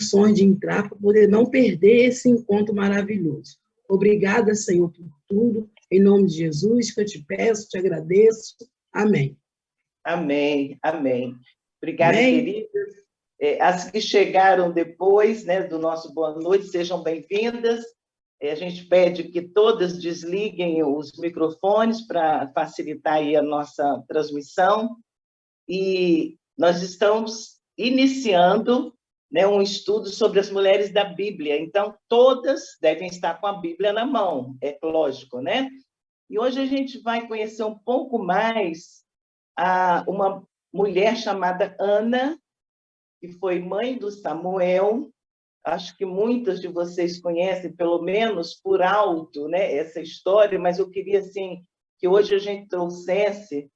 convicções de entrar para poder não perder esse encontro maravilhoso. Obrigada, Senhor, por tudo. Em nome de Jesus, que eu te peço, te agradeço. Amém. Amém, amém. Obrigada, Amém. queridas. As que chegaram depois, né, do nosso boa noite, sejam bem-vindas. A gente pede que todas desliguem os microfones para facilitar aí a nossa transmissão. E nós estamos iniciando, né, um estudo sobre as mulheres da Bíblia. Então, todas devem estar com a Bíblia na mão, é lógico, né? E hoje a gente vai conhecer um pouco mais uma mulher chamada Ana, que foi mãe do Samuel. Acho que muitas de vocês conhecem, pelo menos por alto, né, essa história, mas eu queria assim, que hoje a gente trouxesse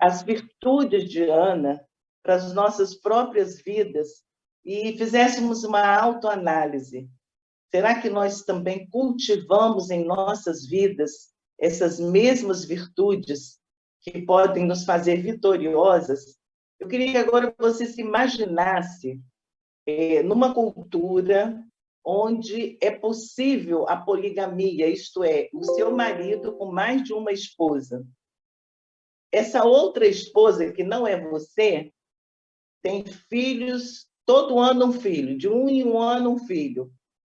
as virtudes de Ana para as nossas próprias vidas e fizéssemos uma autoanálise. Será que nós também cultivamos em nossas vidas essas mesmas virtudes que podem nos fazer vitoriosas? Eu queria que agora você se imaginasse numa cultura onde é possível a poligamia, isto é, o seu marido com mais de uma esposa. Essa outra esposa, que não é você, tem filhos, todo ano um filho, de 1 em 1 ano um filho.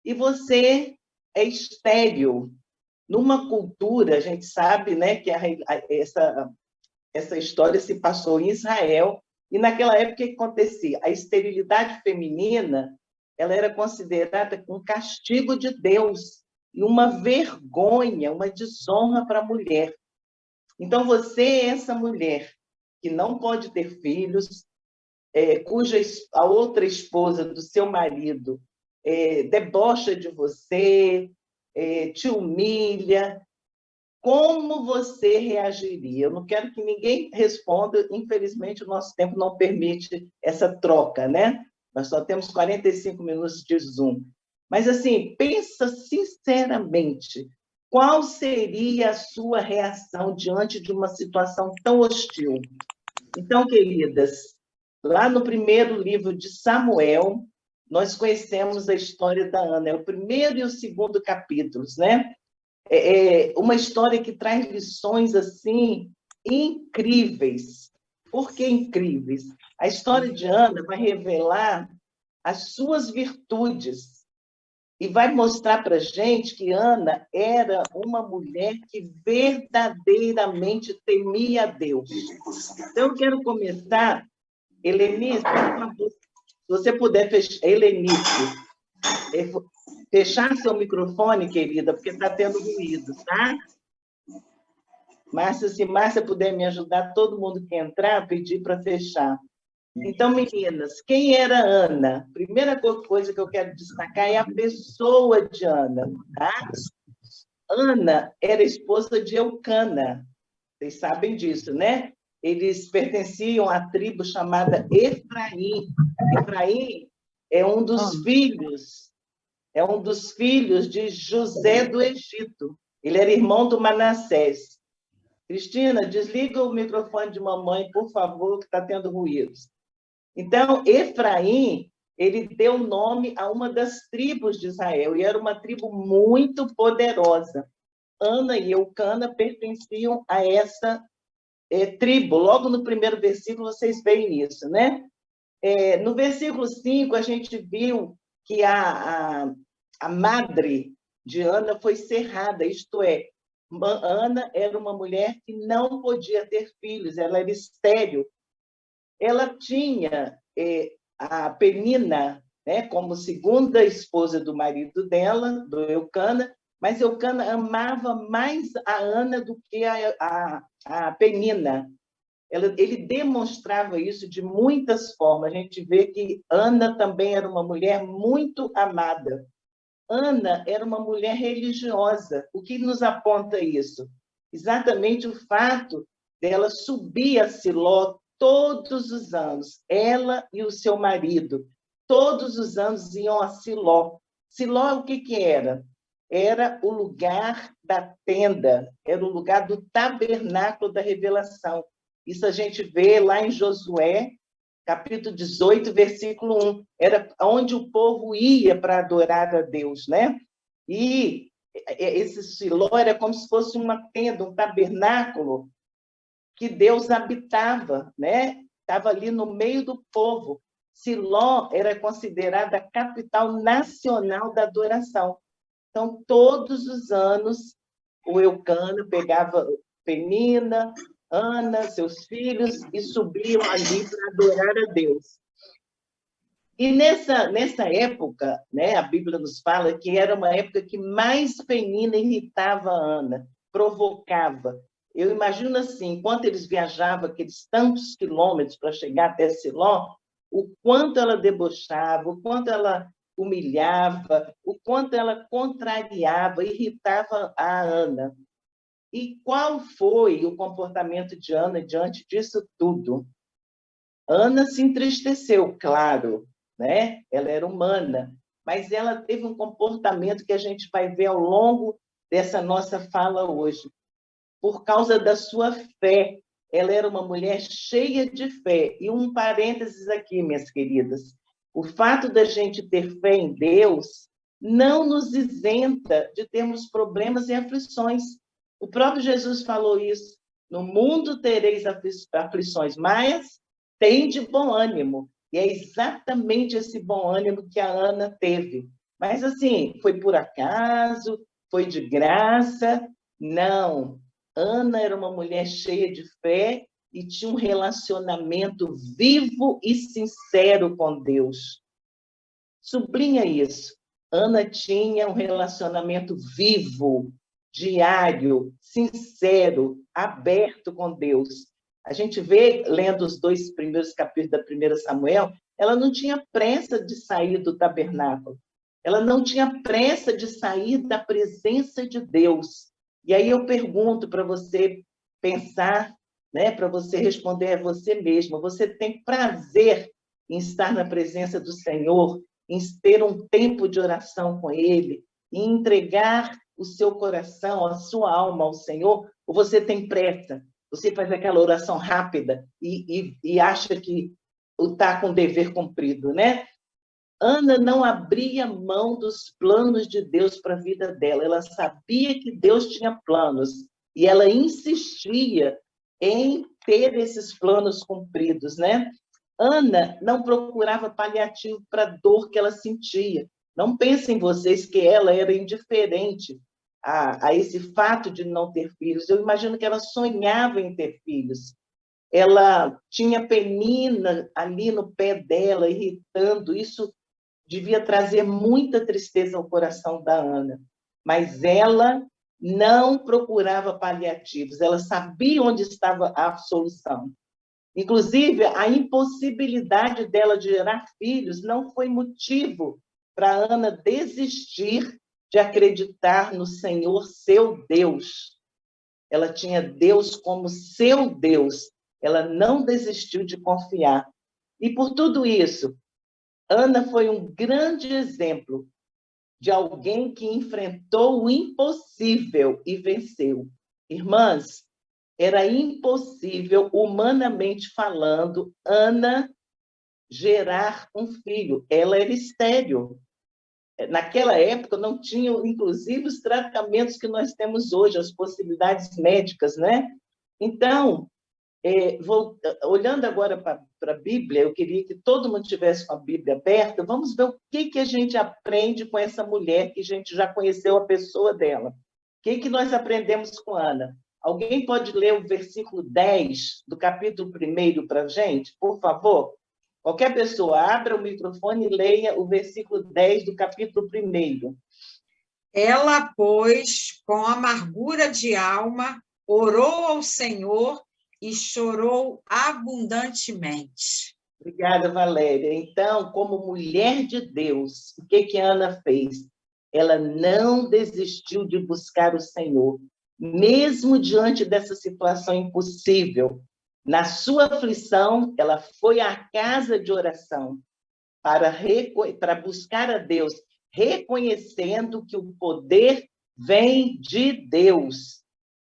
E você é estéril. Numa cultura, a gente sabe, né, que essa história se passou em Israel, e naquela época o que acontecia? A esterilidade feminina ela era considerada um castigo de Deus e uma vergonha, uma desonra para a mulher. Então, você é essa mulher que não pode ter filhos, cuja a outra esposa do seu marido debocha de você, te humilha. Como você reagiria? Eu não quero que ninguém responda, infelizmente o nosso tempo não permite essa troca, né? Nós só temos 45 minutos de Zoom. Mas, assim, pensa sinceramente, qual seria a sua reação diante de uma situação tão hostil? Então, queridas, lá no primeiro livro de Samuel, nós conhecemos a história da Ana, é o primeiro e o segundo capítulos, né? Uma história que traz lições, assim, incríveis. Por que incríveis? A história de Ana vai revelar as suas virtudes e vai mostrar para a gente que Ana era uma mulher que verdadeiramente temia a Deus. Então, eu quero começar, Helenice, por favor, se você puder fechar, Helenice, fechar seu microfone, querida, porque está tendo ruído, tá? Márcia, se Márcia puder me ajudar, todo mundo que entrar, pedir para fechar. Então, meninas, quem era Ana? Primeira coisa que eu quero destacar é a pessoa de Ana, tá? Ana era esposa de Eucana, vocês sabem disso, né? Eles pertenciam à tribo chamada Efraim. Efraim é um dos filhos de José do Egito. Ele era irmão do Manassés. Cristina, desliga o microfone de mamãe, por favor, que está tendo ruídos. Então, Efraim, ele deu nome a uma das tribos de Israel, e era uma tribo muito poderosa. Ana e Eucana pertenciam a essa tribo. Logo no primeiro versículo, vocês veem isso, né? No versículo 5, a gente viu que a madre de Ana foi cerrada, isto é, Ana era uma mulher que não podia ter filhos, ela era estéril. Ela tinha a Penina, né, como segunda esposa do marido dela, do Eucana, mas Eucana amava mais a Ana do que a Penina. Ele demonstrava isso de muitas formas. A gente vê que Ana também era uma mulher muito amada. Ana era uma mulher religiosa. O que nos aponta isso? Exatamente o fato dela subir a Siló todos os anos. Ela e o seu marido, todos os anos iam a Siló. Siló, o que era? Era o lugar da tenda, era o lugar do tabernáculo da revelação. Isso a gente vê lá em Josué, capítulo 18, versículo 1. Era onde o povo ia para adorar a Deus, né? E esse Siló era como se fosse uma tenda, um tabernáculo que Deus habitava, né? Estava ali no meio do povo. Siló era considerada a capital nacional da adoração. Então, todos os anos, o Eucana pegava Penina, Ana, seus filhos, e subiam ali para adorar a Deus. E nessa época, né, a Bíblia nos fala que era uma época que mais Penina irritava a Ana, provocava. Eu imagino assim, enquanto eles viajavam aqueles tantos quilômetros para chegar até Siló, o quanto ela debochava, o quanto ela humilhava, o quanto ela contrariava, irritava a Ana. E qual foi o comportamento de Ana diante disso tudo? Ana se entristeceu, claro, né? Ela era humana, mas ela teve um comportamento que a gente vai ver ao longo dessa nossa fala hoje. Por causa da sua fé, ela era uma mulher cheia de fé. E um parênteses aqui, minhas queridas. O fato da gente ter fé em Deus não nos isenta de termos problemas e aflições. O próprio Jesus falou isso. No mundo tereis aflições, mas tem de bom ânimo. E é exatamente esse bom ânimo que a Ana teve. Mas, assim, foi por acaso? Foi de graça? Não. Ana era uma mulher cheia de fé e tinha um relacionamento vivo e sincero com Deus. Sublinha isso. Ana tinha um relacionamento vivo, diário, sincero, aberto com Deus. A gente vê, lendo os 2 primeiros capítulos da 1 Samuel, ela não tinha pressa de sair do tabernáculo. Ela não tinha pressa de sair da presença de Deus. E aí eu pergunto para você pensar, né, para você responder a você mesma. Você tem prazer em estar na presença do Senhor, em ter um tempo de oração com Ele, em entregar o seu coração, a sua alma ao Senhor, ou você tem pressa? Você faz aquela oração rápida e acha que está com o dever cumprido, né? Ana não abria mão dos planos de Deus para a vida dela. Ela sabia que Deus tinha planos e ela insistia em ter esses planos cumpridos, né? Ana não procurava paliativo para a dor que ela sentia. Não pensem vocês que ela era indiferente a esse fato de não ter filhos. Eu imagino que ela sonhava em ter filhos. Ela tinha Penina ali no pé dela, irritando. Isso devia trazer muita tristeza ao coração da Ana. Mas ela não procurava paliativos. Ela sabia onde estava a solução. Inclusive, a impossibilidade dela de gerar filhos não foi motivo para Ana desistir de acreditar no Senhor, seu Deus. Ela tinha Deus como seu Deus. Ela não desistiu de confiar. E por tudo isso, Ana foi um grande exemplo de alguém que enfrentou o impossível e venceu. Irmãs, era impossível, humanamente falando, Ana gerar um filho. Ela era estéril. Naquela época não tinham, inclusive, os tratamentos que nós temos hoje, as possibilidades médicas, né? Então, olhando agora para a Bíblia, eu queria que todo mundo tivesse com a Bíblia aberta. Vamos ver o que a gente aprende com essa mulher que a gente já conheceu a pessoa dela. O que nós aprendemos com Ana? Alguém pode ler o versículo 10 do capítulo 1 para a gente, por favor? Qualquer pessoa, abra o microfone e leia o versículo 10 do capítulo 1. Ela, pois, com amargura de alma, orou ao Senhor e chorou abundantemente. Obrigada, Valéria. Então, como mulher de Deus, o que Ana fez? Ela não desistiu de buscar o Senhor, mesmo diante dessa situação impossível. Na sua aflição, ela foi à casa de oração para buscar a Deus, reconhecendo que o poder vem de Deus.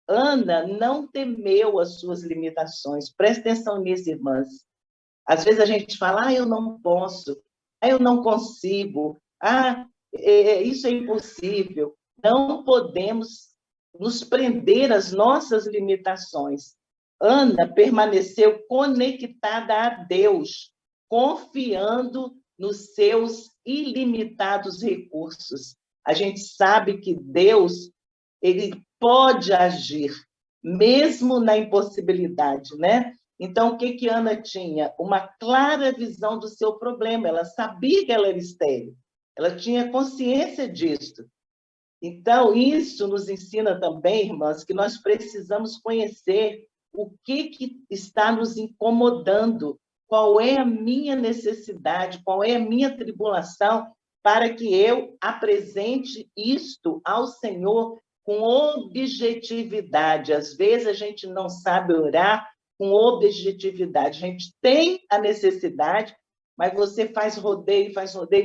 Ana não temeu as suas limitações. Presta atenção nisso, irmãs. Às vezes a gente fala, eu não posso, eu não consigo, isso é impossível. Não podemos nos prender às nossas limitações. Ana permaneceu conectada a Deus, confiando nos seus ilimitados recursos. A gente sabe que Deus, ele pode agir, mesmo na impossibilidade, né? Então, o que Ana tinha? Uma clara visão do seu problema. Ela sabia que ela era estéril. Ela tinha consciência disso. Então, isso nos ensina também, irmãs, que nós precisamos conhecer o que está nos incomodando, qual é a minha necessidade, qual é a minha tribulação, para que eu apresente isto ao Senhor com objetividade. Às vezes a gente não sabe orar com objetividade. A gente tem a necessidade, mas você faz rodeio,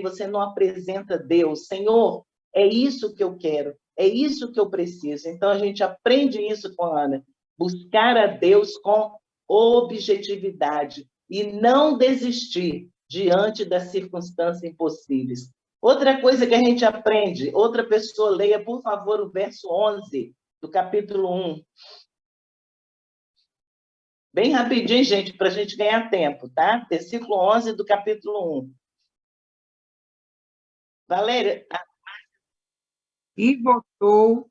você não apresenta Deus. Senhor, é isso que eu quero, é isso que eu preciso. Então, a gente aprende isso com a Ana, buscar a Deus com objetividade e não desistir diante das circunstâncias impossíveis. Outra coisa que a gente aprende, outra pessoa, leia, por favor, o verso 11 do capítulo 1. Bem rapidinho, gente, para a gente ganhar tempo, tá? Versículo 11 do capítulo 1. Valéria... E votou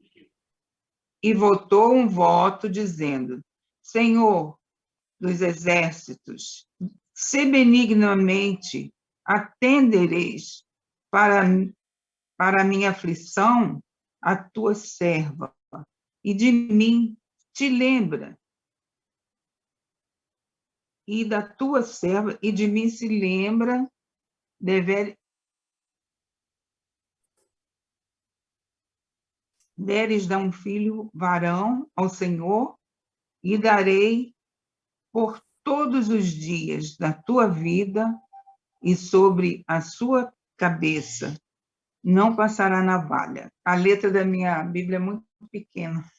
um voto, dizendo: Senhor dos exércitos, se benignamente atendereis para a minha aflição, a tua serva, e de mim te lembra, e da tua serva, e de mim se lembra, deres dar um filho varão ao Senhor, e darei por todos os dias da tua vida, e sobre a sua cabeça não passará navalha. A letra da minha Bíblia é muito pequena.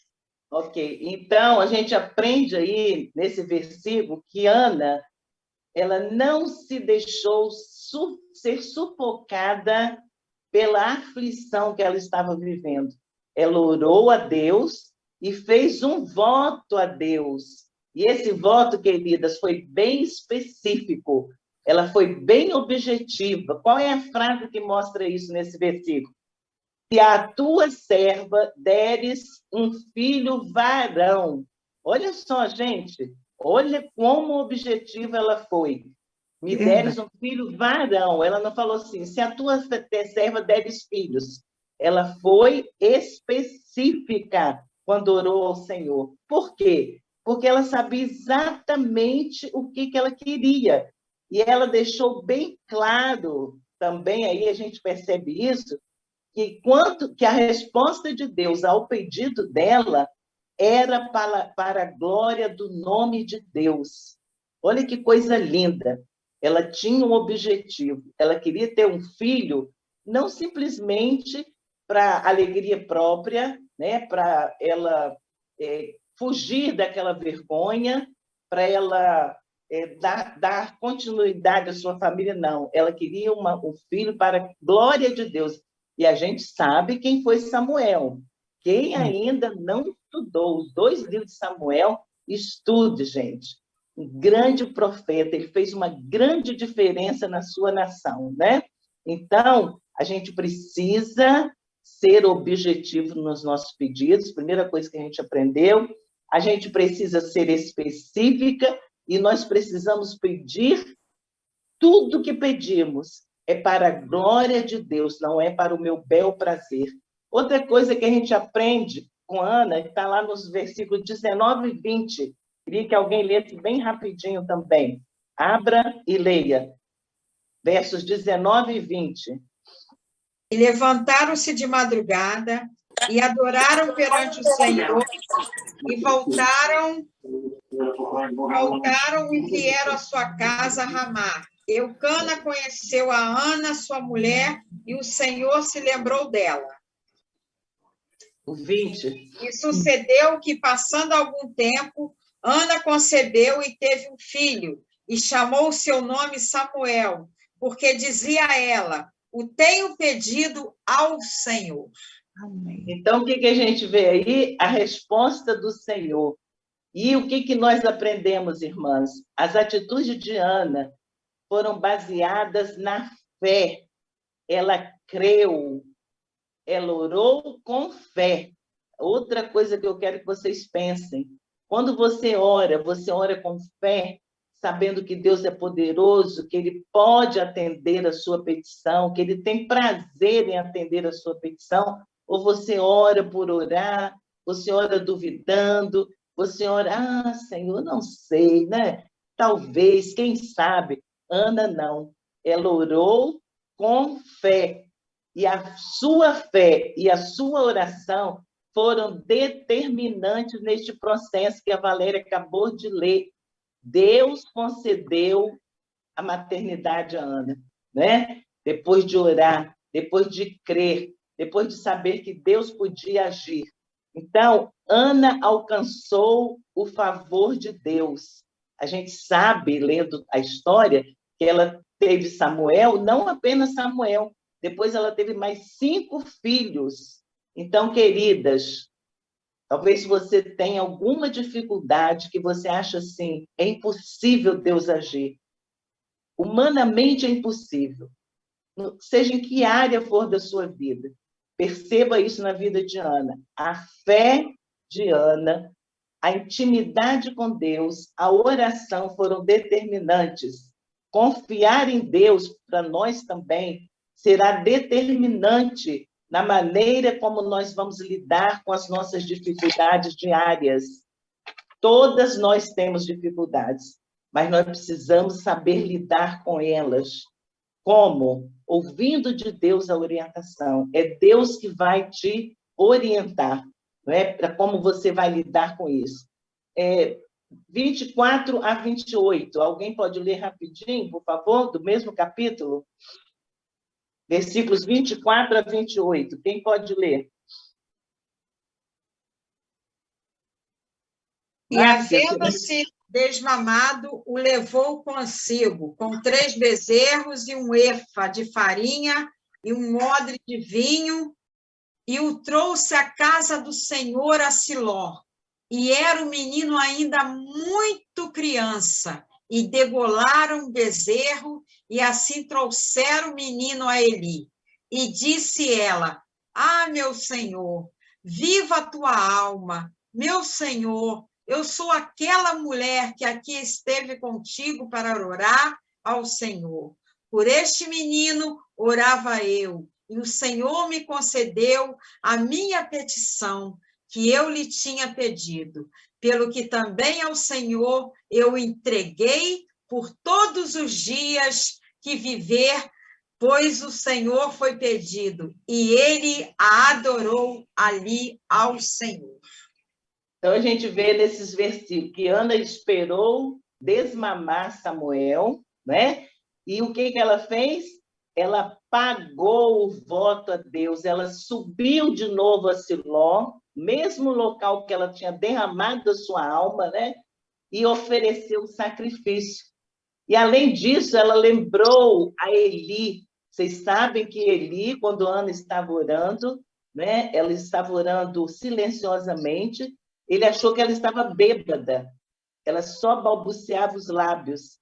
Ok, então a gente aprende aí, nesse versículo, que Ana, ela não se deixou ser sufocada pela aflição que ela estava vivendo. Ela orou a Deus e fez um voto a Deus. E esse voto, queridas, foi bem específico. Ela foi bem objetiva. Qual é a frase que mostra isso nesse versículo? Se a tua serva deres um filho varão. Olha só, gente. Olha como objetiva ela foi. Me deres um filho varão. Ela não falou assim, se a tua serva deres filhos. Ela foi específica quando orou ao Senhor. Por quê? Porque ela sabia exatamente o que ela queria. E ela deixou bem claro, também aí a gente percebe isso, que a resposta de Deus ao pedido dela era para a glória do nome de Deus. Olha que coisa linda. Ela tinha um objetivo. Ela queria ter um filho, não simplesmente para alegria própria, né? Para ela fugir daquela vergonha, para ela dar continuidade à sua família, não. Ela queria um filho para a glória de Deus. E a gente sabe quem foi Samuel. Quem ainda não estudou os 2 livros de Samuel, estude, gente. Um grande profeta, ele fez uma grande diferença na sua nação, né? Então, a gente precisa ser objetivo nos nossos pedidos, primeira coisa que a gente aprendeu, a gente precisa ser específica e nós precisamos pedir tudo que pedimos é para a glória de Deus, não é para o meu bel prazer. Outra coisa que a gente aprende com Ana, está lá nos versículos 19 e 20, queria que alguém lesse bem rapidinho também. Abra e leia. Versos 19 e 20. E levantaram-se de madrugada e adoraram perante o Senhor e voltaram e vieram à sua casa a Ramá. Eucana conheceu a Ana, sua mulher, e o Senhor se lembrou dela. O 20. E sucedeu que, passando algum tempo, Ana concebeu e teve um filho, e chamou o seu nome Samuel, porque dizia a ela: o tenho pedido ao Senhor. Amém. Então, o que a gente vê aí? A resposta do Senhor. E o que nós aprendemos, irmãs? As atitudes de Ana foram baseadas na fé. Ela creu, ela orou com fé. Outra coisa que eu quero que vocês pensem: quando você ora com fé, sabendo que Deus é poderoso, que Ele pode atender a sua petição, que Ele tem prazer em atender a sua petição, ou você ora por orar, você ora duvidando, você ora, Senhor, não sei, né? Talvez, quem sabe. Ana não. Ela orou com fé. E a sua fé e a sua oração foram determinantes neste processo que a Valéria acabou de ler. Deus concedeu a maternidade a Ana, né? Depois de orar, depois de crer, depois de saber que Deus podia agir. Então, Ana alcançou o favor de Deus. A gente sabe, lendo a história, que ela teve Samuel, não apenas Samuel, depois ela teve mais 5 filhos. Então, queridas, talvez você tenha alguma dificuldade que você acha assim, é impossível Deus agir. Humanamente é impossível. Seja em que área for da sua vida. Perceba isso na vida de Ana. A fé de Ana, a intimidade com Deus, a oração foram determinantes. Confiar em Deus, para nós também, será determinante na maneira como nós vamos lidar com as nossas dificuldades diárias. Todas nós temos dificuldades, mas nós precisamos saber lidar com elas. Como? Ouvindo de Deus a orientação. É Deus que vai te orientar, não é? Para como você vai lidar com isso. 24 a 28. Alguém pode ler rapidinho, por favor, do mesmo capítulo? Versículos 24 a 28. Quem pode ler? E, havendo-se desmamado, o levou consigo, com 3 bezerros e um efa de farinha e um odre de vinho, e o trouxe à casa do Senhor a Siló. E era o menino ainda muito criança, e degolaram o bezerro, e assim trouxeram o menino a Eli. E disse ela: meu Senhor, viva a tua alma, meu Senhor, eu sou aquela mulher que aqui esteve contigo para orar ao Senhor. Por este menino orava eu, e o Senhor me concedeu a minha petição, que eu lhe tinha pedido, pelo que também ao Senhor eu entreguei por todos os dias que viver, pois o Senhor foi pedido, e ele a adorou ali ao Senhor. Então, a gente vê nesses versículos que Ana esperou desmamar Samuel, né? E o que ela fez? Ela pagou o voto a Deus, ela subiu de novo a Siló, mesmo local que ela tinha derramado a sua alma, né? E ofereceu o sacrifício. E, além disso, ela lembrou a Eli. Vocês sabem que Eli, quando Ana estava orando, né? Ela estava orando silenciosamente, ele achou que ela estava bêbada, ela só balbuciava os lábios.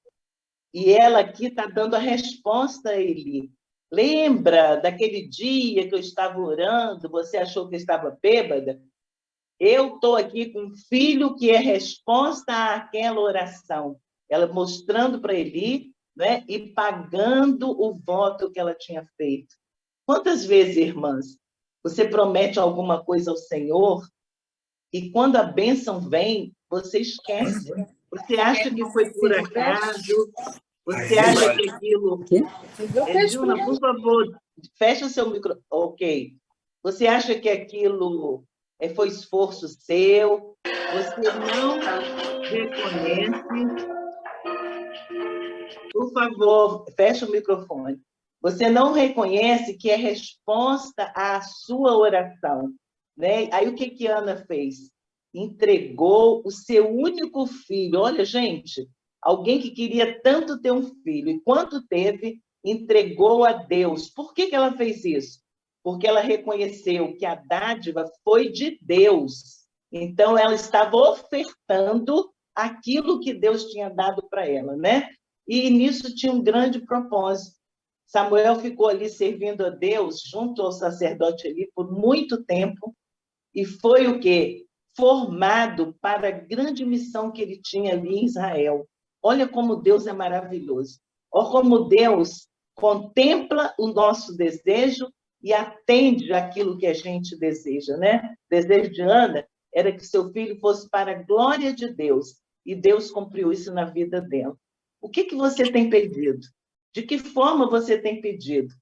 E ela aqui está dando a resposta a Eli. Lembra daquele dia que eu estava orando, você achou que eu estava bêbada? Eu estou aqui com um filho que é resposta àquela oração. Ela mostrando para Eli, né, e pagando o voto que ela tinha feito. Quantas vezes, irmãs, você promete alguma coisa ao Senhor e quando a bênção vem, você esquece. Você acha que foi por acaso, você acha que aquilo... Juna, por favor, fecha o seu micro. Ok. Você acha que aquilo foi esforço seu? Você não reconhece... Por favor, fecha o microfone. Você não reconhece que é resposta à sua oração, né? Aí o que Ana fez? Entregou o seu único filho. Olha, gente, Alguém que queria tanto ter um filho, e quando teve, entregou a Deus. Por que que ela fez isso? Porque ela reconheceu que a dádiva foi de Deus. Então, ela estava ofertando aquilo que Deus tinha dado para ela, né? E nisso tinha um grande propósito. Samuel ficou ali servindo a Deus, junto ao sacerdote ali, por muito tempo, e foi o quê? Formado para a grande missão que ele tinha ali em Israel. Olha como Deus é maravilhoso. Olha como Deus contempla o nosso desejo e atende aquilo que a gente deseja, né? O desejo de Ana era que seu filho fosse para a glória de Deus, e Deus cumpriu isso na vida dela. O que que você tem pedido? De que forma você tem pedido?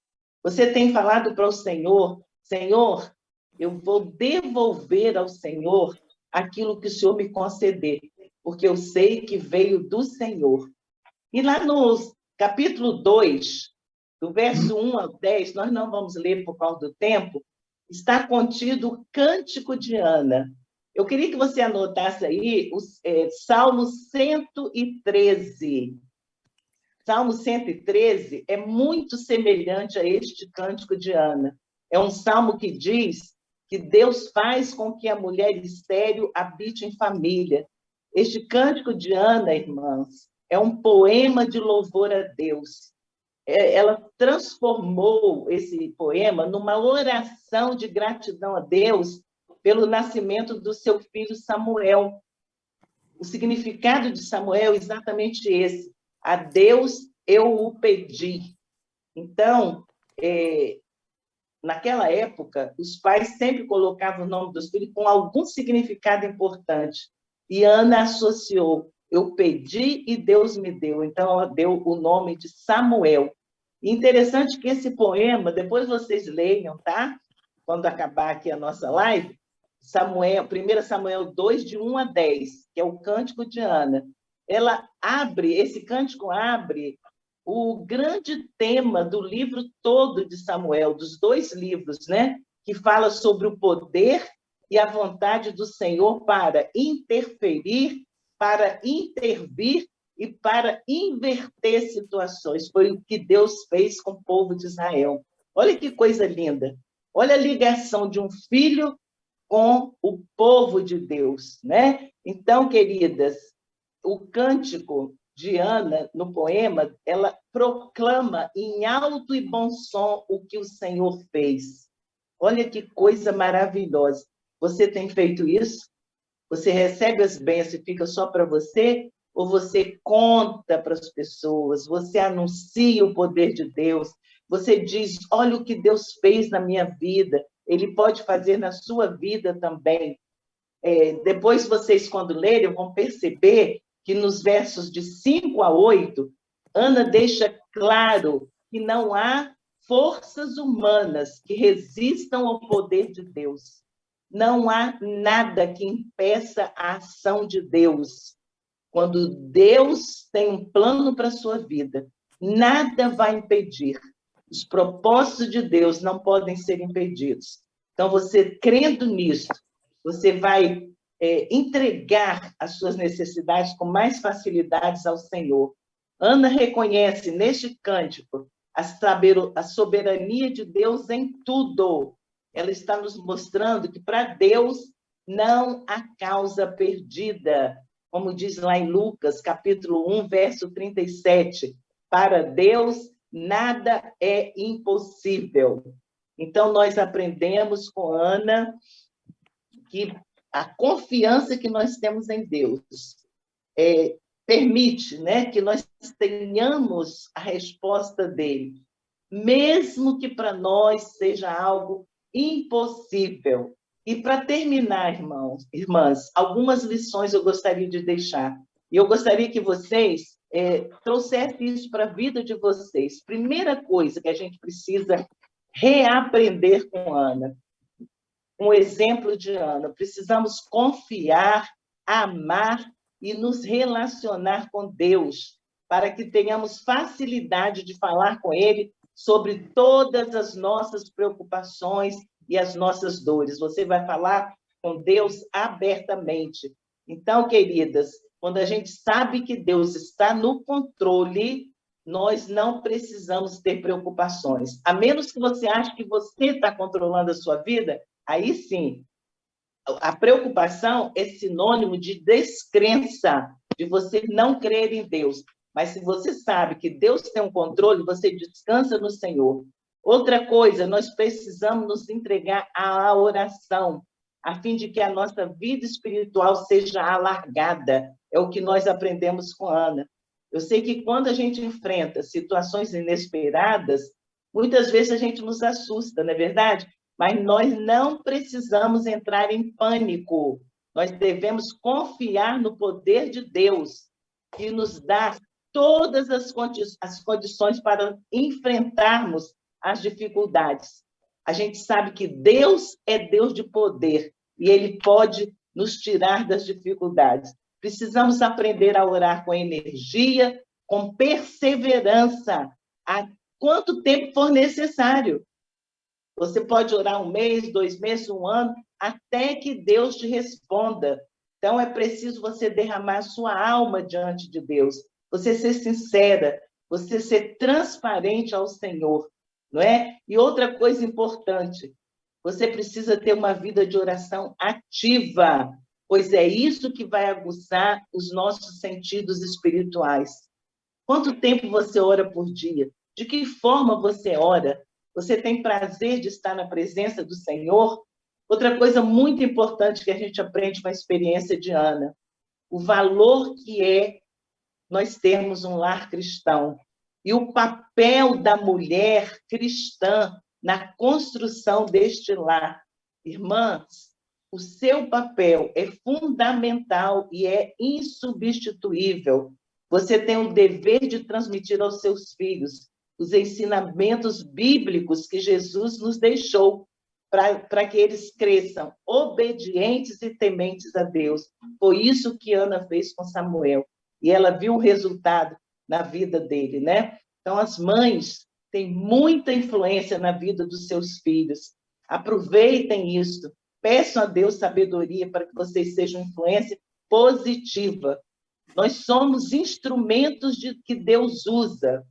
Você tem falado para o Senhor, Senhor, eu vou devolver ao Senhor aquilo que o Senhor me conceder, porque eu sei que veio do Senhor. E lá no capítulo 2, do verso 1 ao 10, nós não vamos ler por causa do tempo, está contido o Cântico de Ana. Eu queria que você anotasse aí o Salmo 113. Salmo 113 é muito semelhante a este Cântico de Ana. É um salmo que diz que Deus faz com que a mulher estéril habite em família. Este Cântico de Ana, irmãs, é um poema de louvor a Deus. Ela transformou esse poema numa oração de gratidão a Deus pelo nascimento do seu filho Samuel. O significado de Samuel é exatamente esse. A Deus eu o pedi. Então, naquela época, os pais sempre colocavam o nome dos filhos com algum significado importante. E Ana associou, eu pedi e Deus me deu. Então, ela deu o nome de Samuel. E interessante que esse poema, depois vocês leiam, tá? Quando acabar aqui a nossa live, 1 Samuel 2, de 1 a 10, que é o Cântico de Ana. Esse cântico abre o grande tema do livro todo de Samuel, dos 2 livros, né? Que fala sobre o poder e a vontade do Senhor para interferir, para intervir e para inverter situações. Foi o que Deus fez com o povo de Israel. Olha que coisa linda. Olha a ligação de um filho com o povo de Deus, né? Então, queridas, o cântico de Ana, no poema, ela proclama em alto e bom som o que o Senhor fez. Olha que coisa maravilhosa. Você tem feito isso? Você recebe as bênçãos e fica só para você? Ou você conta para as pessoas? Você anuncia o poder de Deus? Você diz, olha o que Deus fez na minha vida. Ele pode fazer na sua vida também. Depois vocês, quando lerem, vão perceber que nos versos de 5 a 8, Ana deixa claro que não há forças humanas que resistam ao poder de Deus. Não há nada que impeça a ação de Deus. Quando Deus tem um plano para a sua vida, nada vai impedir. Os propósitos de Deus não podem ser impedidos. Então, você crendo nisso, você vai entregar as suas necessidades com mais facilidades ao Senhor. Ana reconhece neste cântico a soberania de Deus em tudo. Ela está nos mostrando que para Deus não há causa perdida. Como diz lá em Lucas, capítulo 1, verso 37, para Deus nada é impossível. Então, nós aprendemos com Ana que a confiança que nós temos em Deus permite, né, que nós tenhamos a resposta dele, mesmo que para nós seja algo impossível. E para terminar, irmãs, algumas lições eu gostaria de deixar. E eu gostaria que vocês trouxessem isso para a vida de vocês. Primeira coisa que a gente precisa reaprender com Ana, um exemplo de Ana. Precisamos confiar, amar e nos relacionar com Deus, para que tenhamos facilidade de falar com Ele sobre todas as nossas preocupações e as nossas dores. Você vai falar com Deus abertamente. Então, queridas, quando a gente sabe que Deus está no controle, nós não precisamos ter preocupações. A menos que você ache que você está controlando a sua vida, aí sim. A preocupação é sinônimo de descrença, de você não crer em Deus. Mas se você sabe que Deus tem um controle, você descansa no Senhor. Outra coisa, nós precisamos nos entregar à oração, a fim de que a nossa vida espiritual seja alargada. É o que nós aprendemos com Ana. Eu sei que quando a gente enfrenta situações inesperadas, muitas vezes a gente nos assusta, não é verdade? Mas nós não precisamos entrar em pânico. Nós devemos confiar no poder de Deus, que nos dá todas as condições para enfrentarmos as dificuldades. A gente sabe que Deus é Deus de poder e Ele pode nos tirar das dificuldades. Precisamos aprender a orar com energia, com perseverança, a quanto tempo for necessário. Você pode orar 1 mês, 2 meses, 1 ano, até que Deus te responda. Então, é preciso você derramar a sua alma diante de Deus, você ser sincera, você ser transparente ao Senhor, não é? E outra coisa importante, você precisa ter uma vida de oração ativa, pois é isso que vai aguçar os nossos sentidos espirituais. Quanto tempo você ora por dia? De que forma você ora? Você tem prazer de estar na presença do Senhor? Outra coisa muito importante que a gente aprende com a experiência de Ana, o valor que é nós termos um lar cristão e o papel da mulher cristã na construção deste lar. Irmãs, o seu papel é fundamental e é insubstituível. Você tem o dever de transmitir aos seus filhos os ensinamentos bíblicos que Jesus nos deixou para que eles cresçam obedientes e tementes a Deus. Foi isso que Ana fez com Samuel. E ela viu o resultado na vida dele, né? Então, as mães têm muita influência na vida dos seus filhos. Aproveitem isso. Peçam a Deus sabedoria para que vocês sejam influência positiva. Nós somos instrumentos que Deus usa.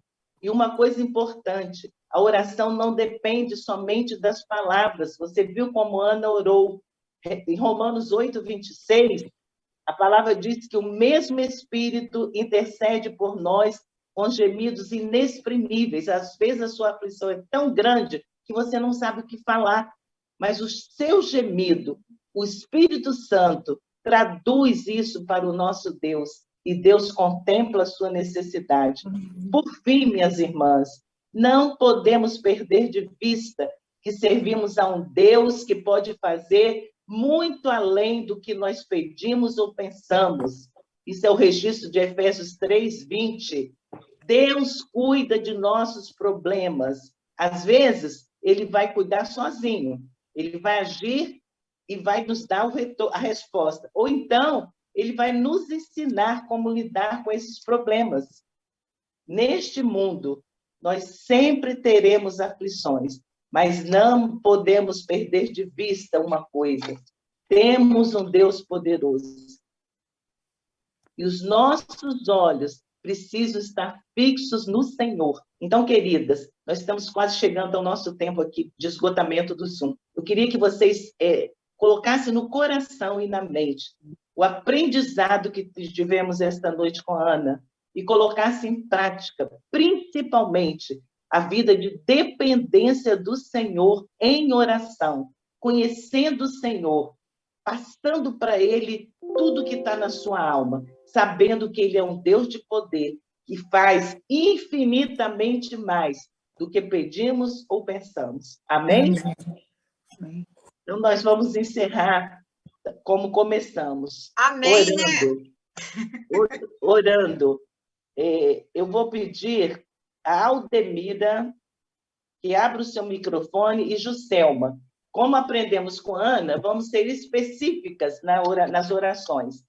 E uma coisa importante, a oração não depende somente das palavras. Você viu como Ana orou. Em Romanos 8, 26, a palavra diz que o mesmo Espírito intercede por nós com gemidos inexprimíveis. Às vezes a sua aflição é tão grande que você não sabe o que falar, mas o seu gemido, o Espírito Santo, traduz isso para o nosso Deus, e Deus contempla a sua necessidade. Por fim, minhas irmãs, não podemos perder de vista que servimos a um Deus que pode fazer muito além do que nós pedimos ou pensamos. Isso é o registro de Efésios 3:20. Deus cuida de nossos problemas. Às vezes, Ele vai cuidar sozinho. Ele vai agir e vai nos dar a resposta. Ou então, Ele vai nos ensinar como lidar com esses problemas. Neste mundo, nós sempre teremos aflições, mas não podemos perder de vista uma coisa. Temos um Deus poderoso. E os nossos olhos precisam estar fixos no Senhor. Então, queridas, nós estamos quase chegando ao nosso tempo aqui de esgotamento do Zoom. Eu queria que vocês colocassem no coração e na mente o aprendizado que tivemos esta noite com a Ana e colocassem em prática, principalmente, a vida de dependência do Senhor em oração, conhecendo o Senhor, passando para Ele tudo que está na sua alma, sabendo que Ele é um Deus de poder, que faz infinitamente mais do que pedimos ou pensamos. Amém? Amém. Então, nós vamos encerrar como começamos. Amém, orando. Eu vou pedir a Aldemira que abra o seu microfone e Juscelma. Como aprendemos com a Ana, vamos ser específicas nas orações.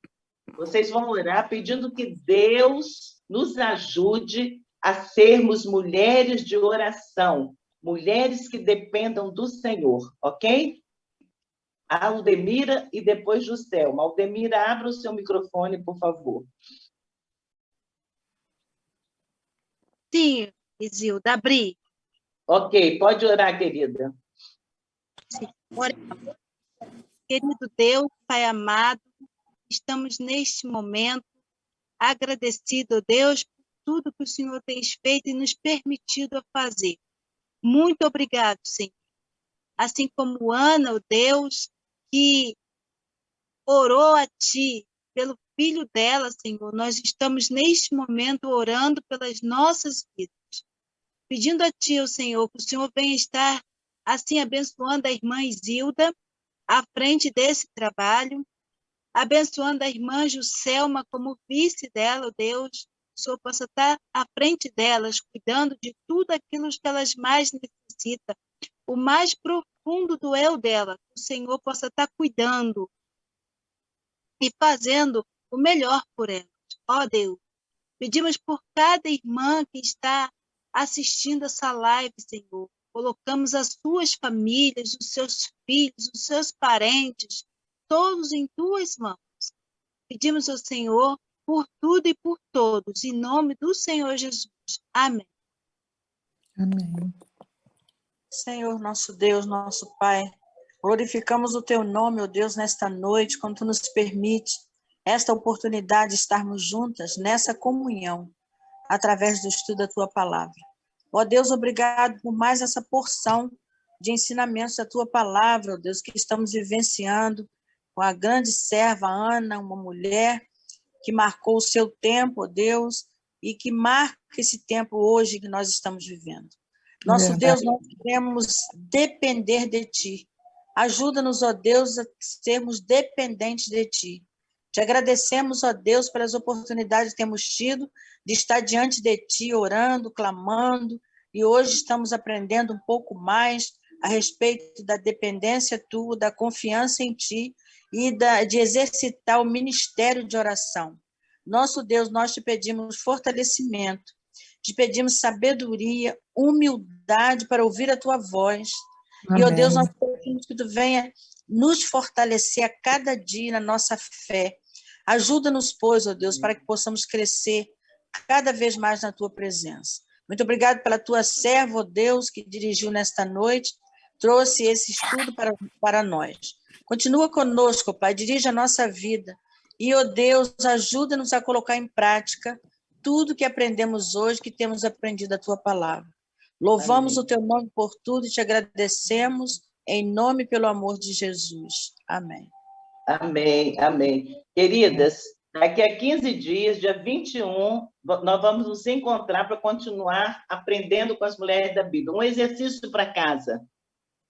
Vocês vão orar pedindo que Deus nos ajude a sermos mulheres de oração, mulheres que dependam do Senhor, ok? Aldemira e depois Juscelma. Aldemira, abra o seu microfone, por favor. Sim, Isilda, abri. Ok, pode orar, querida. Sim. Querido Deus, Pai amado, estamos neste momento agradecidos, Deus, por tudo que o Senhor tem feito e nos permitido a fazer. Muito obrigado, Senhor. Assim como Ana, o Deus, que orou a Ti pelo filho dela, Senhor, nós estamos neste momento orando pelas nossas vidas, pedindo a Ti, Senhor, que o Senhor venha estar assim abençoando a irmã Isilda à frente desse trabalho, abençoando a irmã Juscelma como vice dela, oh Deus, o Senhor possa estar à frente delas, cuidando de tudo aquilo que elas mais necessitam, o mais profundo do eu dela, que o Senhor possa estar cuidando e fazendo o melhor por elas. Ó Deus, pedimos por cada irmã que está assistindo essa live, Senhor. Colocamos as suas famílias, os seus filhos, os seus parentes, todos em tuas mãos. Pedimos ao Senhor por tudo e por todos, em nome do Senhor Jesus. Amém. Amém. Senhor, nosso Deus, nosso Pai, glorificamos o Teu nome, ó Deus, nesta noite, quando Tu nos permite esta oportunidade de estarmos juntas nessa comunhão, através do estudo da Tua Palavra. Ó Deus, obrigado por mais essa porção de ensinamentos da Tua Palavra, ó Deus, que estamos vivenciando com a grande serva Ana, uma mulher que marcou o seu tempo, ó Deus, e que marca esse tempo hoje que nós estamos vivendo. Nosso Deus, nós queremos depender de Ti. Ajuda-nos, ó Deus, a sermos dependentes de Ti. Te agradecemos, ó Deus, pelas oportunidades que temos tido de estar diante de Ti, orando, clamando, e hoje estamos aprendendo um pouco mais a respeito da dependência Tua, da confiança em Ti e de exercitar o ministério de oração. Nosso Deus, nós Te pedimos fortalecimento, Te pedimos sabedoria, humildade para ouvir a Tua voz. Amém. E, ó Deus, nós pedimos que Tu venha nos fortalecer a cada dia na nossa fé. Ajuda-nos, pois, ó Deus, para que possamos crescer cada vez mais na Tua presença. Muito obrigado pela Tua serva, ó Deus, que dirigiu nesta noite, trouxe esse estudo para nós. Continua conosco, Pai, dirige a nossa vida. E, ó Deus, ajuda-nos a colocar em prática tudo que aprendemos hoje, que temos aprendido da Tua Palavra. Louvamos o Teu nome por tudo e Te agradecemos em nome e pelo amor de Jesus. Amém. Amém, amém. Queridas, daqui a 15 dias, dia 21, nós vamos nos encontrar para continuar aprendendo com as mulheres da Bíblia. Um exercício para casa.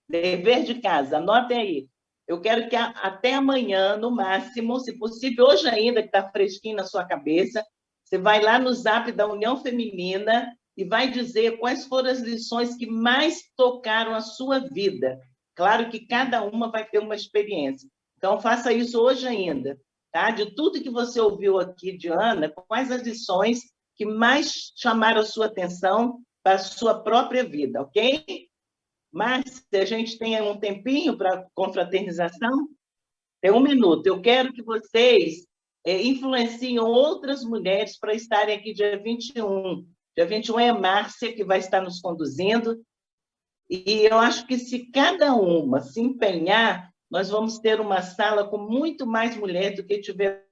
Dever de casa, anotem aí. Eu quero que até amanhã, no máximo, se possível, hoje ainda, que está fresquinho na sua cabeça, você vai lá no Zap da União Feminina e vai dizer quais foram as lições que mais tocaram a sua vida. Claro que cada uma vai ter uma experiência. Então, faça isso hoje ainda, tá? De tudo que você ouviu aqui de Ana, quais as lições que mais chamaram a sua atenção para a sua própria vida, ok? Mas, se a gente tem um tempinho para confraternização, tem 1 minuto. Eu quero que vocês influenciem outras mulheres para estarem aqui dia 21. Dia 21 é a Márcia, que vai estar nos conduzindo, e eu acho que se cada uma se empenhar, nós vamos ter uma sala com muito mais mulheres do que tivemos